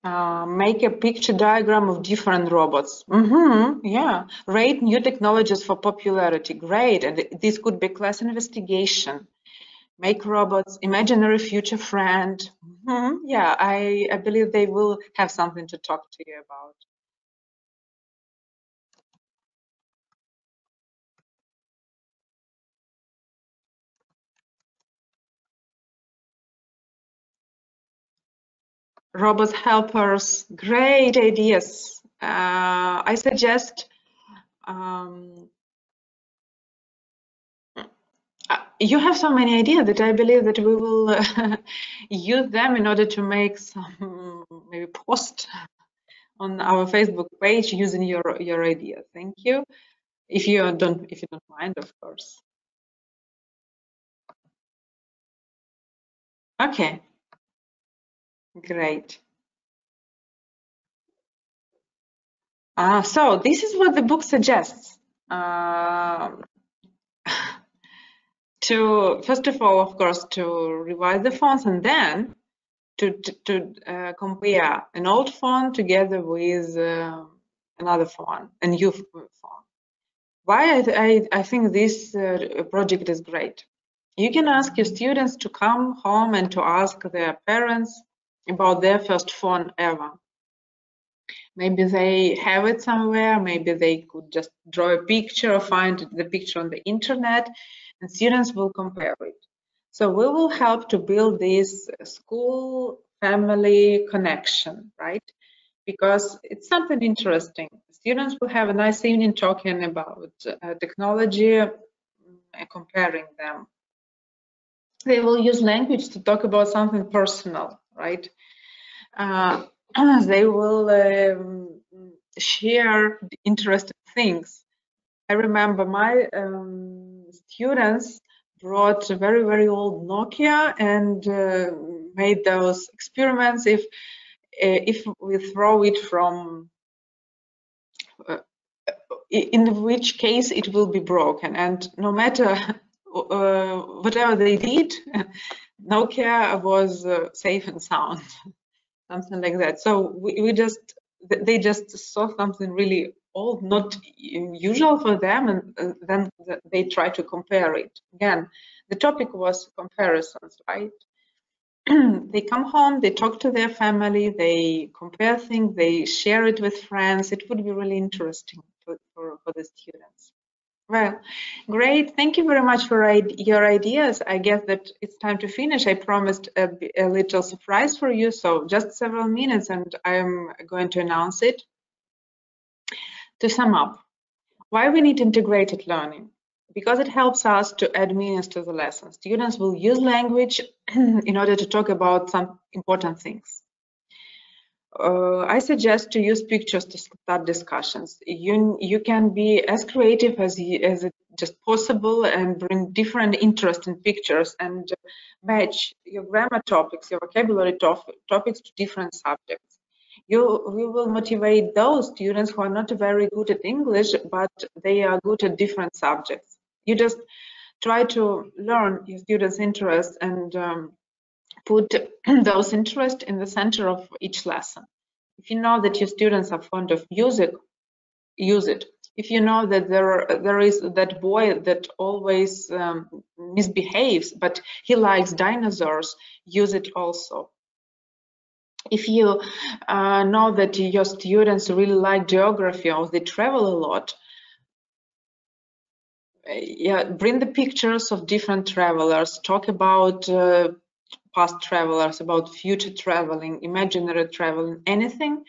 Speaker 1: Make a picture diagram of different robots. Yeah. Rate new technologies for popularity. Great. And this could be class investigation. Make robots imaginary future friend. Yeah, I believe they will have something to talk to you about. Robots helpers. Great ideas. I suggest you have so many ideas that I believe that we will use them in order to make some maybe post on our Facebook page using your idea. Thank you. If you don't mind, of course. Okay. Great. So this is what the book suggests. To first of all, of course, to revise the fonts, and then to compare an old font together with another font, a new font. Why I think this project is great. You can ask your students to come home and to ask their parents about their first font ever. Maybe they have it somewhere, maybe they could just draw a picture or find the picture on the internet, and students will compare it. So we will help to build this school family connection, right? Because it's something interesting. Students will have a nice evening talking about technology, comparing them. They will use language to talk about something personal, right? They will share interesting things. I remember my students brought a very, very old Nokia and made those experiments if we throw it from, in which case it will be broken. And no matter whatever they did, Nokia was safe and sound, something like that. So they just saw something really old, not usual for them, and then they try to compare it. Again, the topic was comparisons, right? they come home, they talk to their family, they compare things, they share it with friends. It would be really interesting for the students. Well, great. Thank you very much for your ideas. I guess that it's time to finish. I promised a little surprise for you, so just several minutes and I'm going to announce it. To sum up, why we need integrated learning? Because it helps us to administer the lesson. Students will use language in order to talk about some important things. I suggest to use pictures to start discussions. You can be as creative as it just possible and bring different interest in pictures and match your grammar topics, your vocabulary topics to different subjects. You will motivate those students who are not very good at English, but they are good at different subjects. You just try to learn your students' interest and put those interests in the center of each lesson. If you know that your students are fond of music, use it. If you know that there is that boy that always misbehaves, but he likes dinosaurs, use it also. If you know that your students really like geography or they travel a lot, yeah, bring the pictures of different travelers, talk about past travelers, about future traveling, imaginary traveling, anything,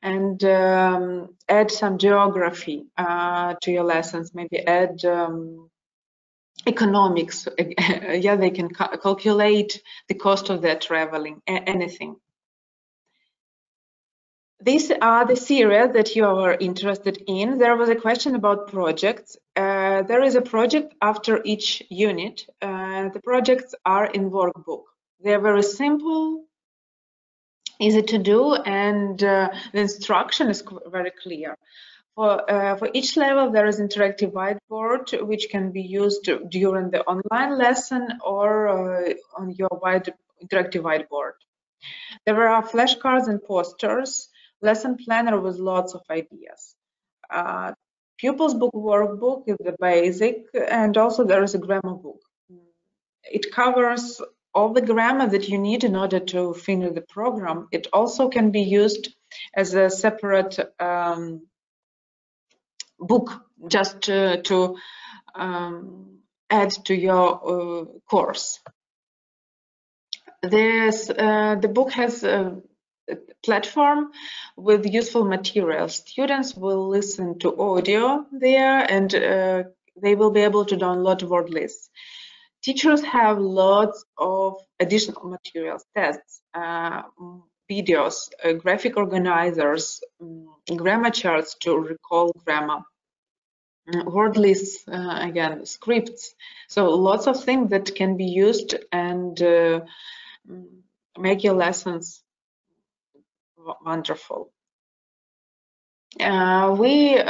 Speaker 1: and add some geography to your lessons. Maybe add economics. Yeah, they can calculate the cost of their traveling, anything. These are the series that you are interested in. There was a question about projects. There is a project after each unit. The projects are in workbook. They're very simple, easy to do, and the instruction is very clear. For each level, there is interactive whiteboard, which can be used during the online lesson or on your interactive whiteboard. There are flashcards and posters, lesson planner with lots of ideas. Pupils book workbook is the basic, and also there is a grammar book. It covers all the grammar that you need in order to finish the program. It also can be used as a separate book, just to add to your course. The book has a platform with useful materials. Students will listen to audio there, and they will be able to download word lists. Teachers have lots of additional materials, tests, videos, graphic organizers, grammar charts to recall grammar, word lists, again, scripts. So lots of things that can be used and make your lessons wonderful. We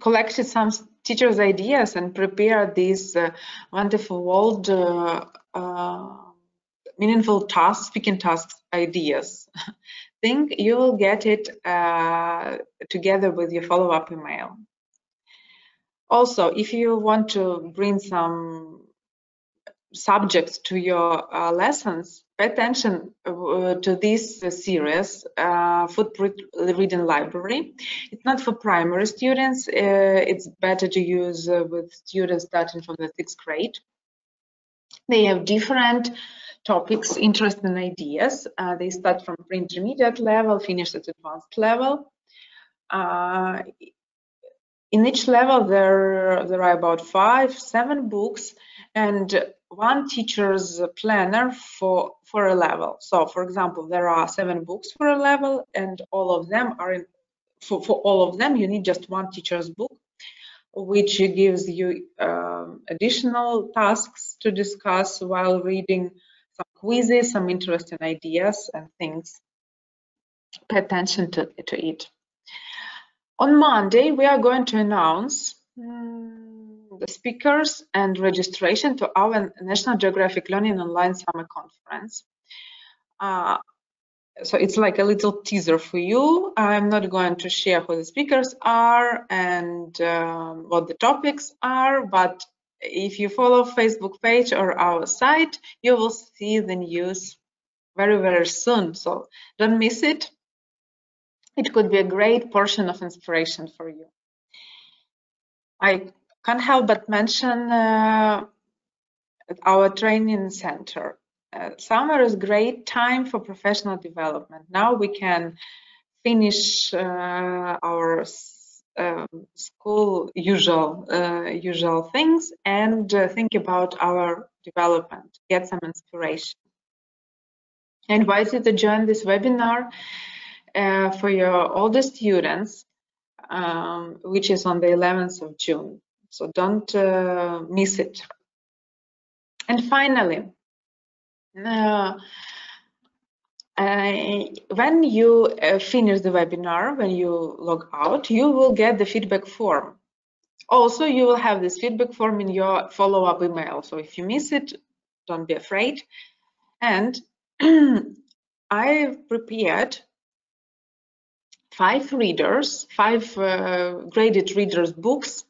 Speaker 1: collected some teachers' ideas and prepared these wonderful world meaningful tasks, speaking tasks ideas. Think you will get it together with your follow-up email. Also, if you want to bring some subjects to your lessons, pay attention to this series, Footprint Reading Library. It's not for primary students. It's better to use with students starting from the 6th grade. They have different topics, interests, and ideas. They start from pre-intermediate level, finish at advanced level. In each level, there are about 5-7 books and one teacher's planner for a level. So, for example, there are 7 books for a level, and all of them are for all of them you need just one teacher's book, which gives you additional tasks to discuss while reading, some quizzes, some interesting ideas and things. Pay attention to it. On Monday, we are going to announce the speakers and registration to our National Geographic Learning Online Summer Conference. So it's like a little teaser for you. I'm not going to share who the speakers are and what the topics are, but if you follow Facebook page or our site, you will see the news very, very soon. So don't miss it. It could be a great portion of inspiration for you. I can't help but mention our training center. Summer is a great time for professional development. Now we can finish our school usual things and think about our development, get some inspiration. I invite you to join this webinar for your older students, which is on the 11th of June. So don't miss it. And finally, when you finish the webinar, when you log out, you will get the feedback form. Also, you will have this feedback form in your follow-up email. So if you miss it, don't be afraid. And I've prepared 5 graded readers books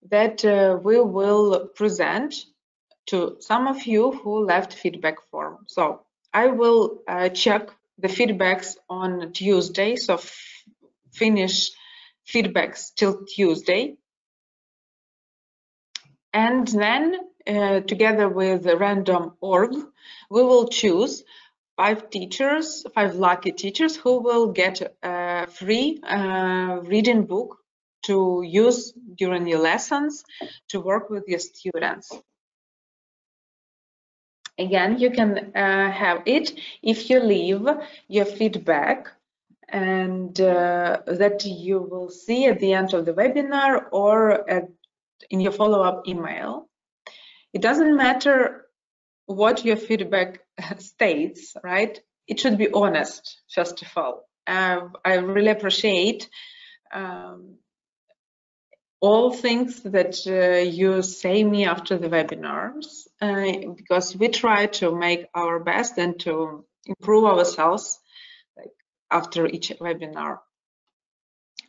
Speaker 1: that we will present to some of you who left feedback form. So I will check the feedbacks on Tuesday, so finish feedbacks till Tuesday. And then together with the random org, we will choose 5 teachers, 5 lucky teachers who will get a free reading book to use during your lessons to work with your students. Again, you can have it if you leave your feedback, and that you will see at the end of the webinar or in your follow-up email. It doesn't matter what your feedback states, right? It should be honest, first of all. I really appreciate all things that you say me after the webinars, because we try to make our best and to improve ourselves after each webinar.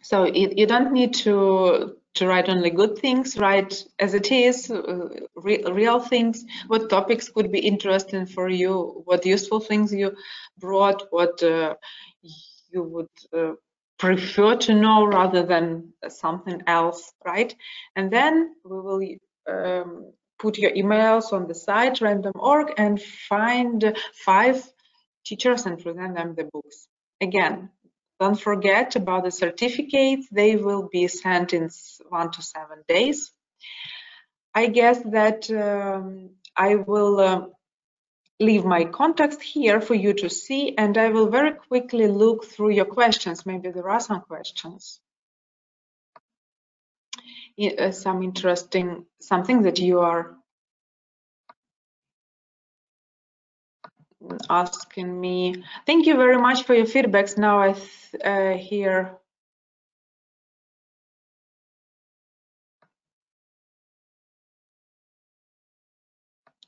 Speaker 1: So you don't need to write only good things, write as it is, real things, what topics could be interesting for you, what useful things you brought, what you would prefer to know rather than something else, right? And then we will put your emails on the site random.org and find 5 teachers and present them the books. Again, don't forget about the certificates. They will be sent in 1 to 7 days. I guess that I will leave my contacts here for you to see, and I will very quickly look through your questions. Maybe there are some questions. Some interesting, something that you are asking me. Thank you very much for your feedbacks. Now I hear.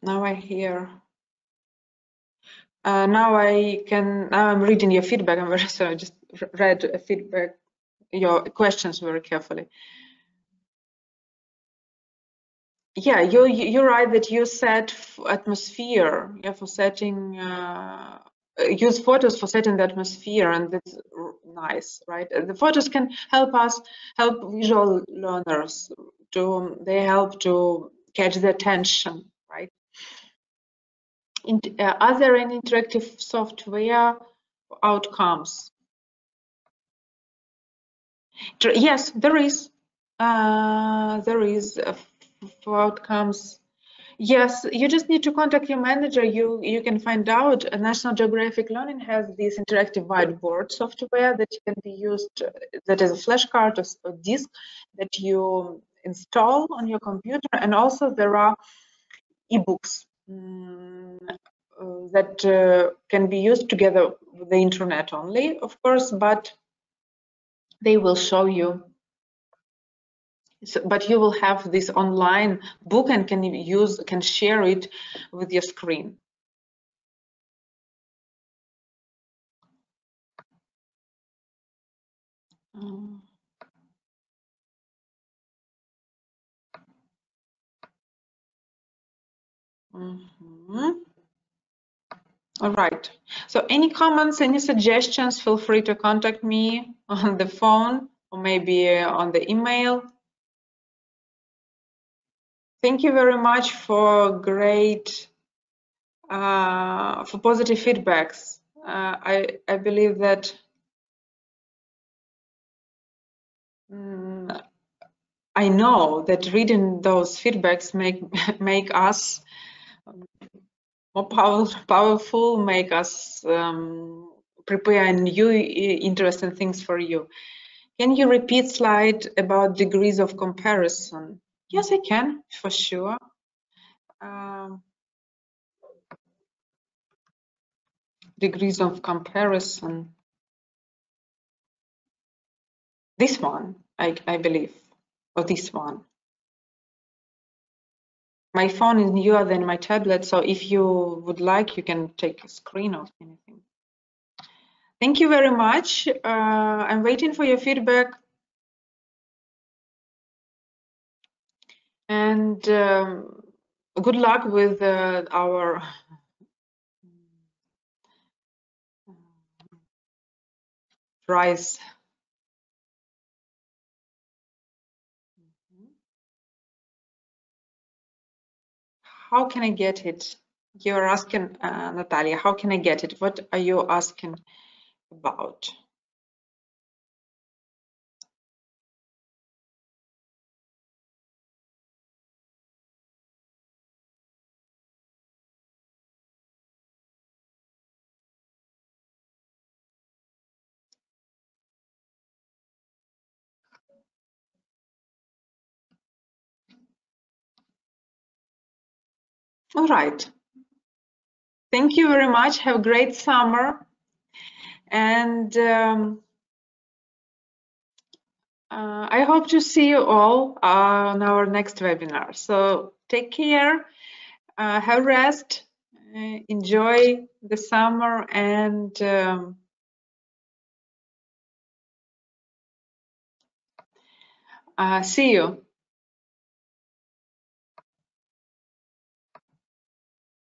Speaker 1: Now I hear. Now I'm reading your feedback. I'm very sorry. I just read feedback, your questions very carefully. Yeah, you're right that you set atmosphere, yeah, for setting, use photos for setting the atmosphere, and that's nice, right? The photos can help visual learners they help to catch the attention, right? Are there any interactive software outcomes? Yes, there is. There is for outcomes. Yes, you just need to contact your manager. You can find out. National Geographic Learning has this interactive whiteboard software that can be used. That is a flashcard or disk that you install on your computer, and also there are ebooks that can be used together with the internet only, of course, but they will show you. So, but you will have this online book and can share it with your screen. All right. So any comments, any suggestions, feel free to contact me on the phone or maybe on the email. Thank you very much for for positive feedbacks. I believe that I know that reading those feedbacks make us more powerful, make us prepare new interesting things for you. Can you repeat slide about degrees of comparison? Yes, I can, for sure. Degrees of comparison. This one, I believe, or this one. My phone is newer than my tablet, so if you would like, you can take a screen of anything. Thank you very much. I'm waiting for your feedback. And good luck with our prize. How can I get it? You're asking, Natalia, how can I get it? What are you asking about? All right. Thank you very much. Have a great summer. And I hope to see you all on our next webinar. So take care, have rest, enjoy the summer, and see you.